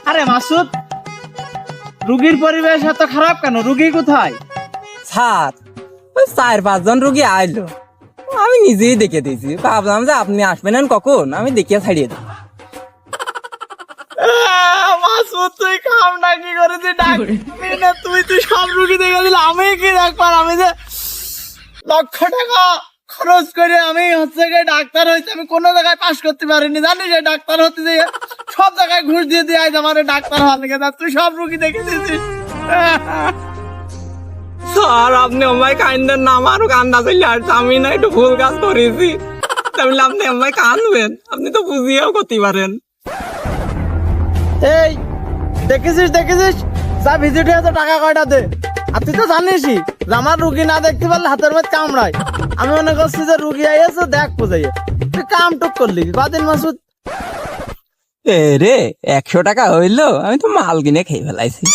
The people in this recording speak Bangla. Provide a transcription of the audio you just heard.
আরে মাসুদ, রুগীর পরিবেশ এত খারাপ কেন? রুগী কোথায়? স্যার, ওই 4-5 জন রুগী আইলো, আমি নিজেই দেখে দিয়েছি। ভাবলাম যে আপনি আসবেন কখন, আমি দেখিয়ে ছাড়িয়ে দেব। মাসুদ, তুই কামটা কি করেছিস? ডাক্তার না, তুই সব রুগী দেখে দিলে, আমি কি দেখবার? আমি যে লক্ষ টাকা খরচ করে আমি হচ্ছে গিয়ে ডাক্তার হয়েছে, আমি কোনো জায়গায় পাশ করতে পারিনি, জানিস? ডাক্তার হতে যে সব জায়গায় ঘুষ দিয়ে দিয়ে আজ আমার ডাক্তার হওয়া লেগে যা, তুই সব রুগী দেখে দিয়েছিস। স্যার, আপনি আমায় কান্দেন না, আমারও কান্দা চলে আসছে। আমি না একটু ভুল কাজ করেছি, তাহলে আপনি আমায় কান্দবেন? আপনি তো বুঝিয়েও করতে পারেন। এই দেখেছিস যা ভিজিট হয়েছে, টাকা কয়টা দে। আর তুই তো জানিসই যে আমার রুগী না দেখতে পারলে হাতের মধ্যে কামড়ায়। আমি মনে করছি যে রুগী আইয়াছে, দেখ বুঝাইয়া তুই কাম টুক করলি বাদিন মাসুদ। রে 100 টাকা হইলো, আমি তো মাল কিনে খেয়ে ফেলাইছি।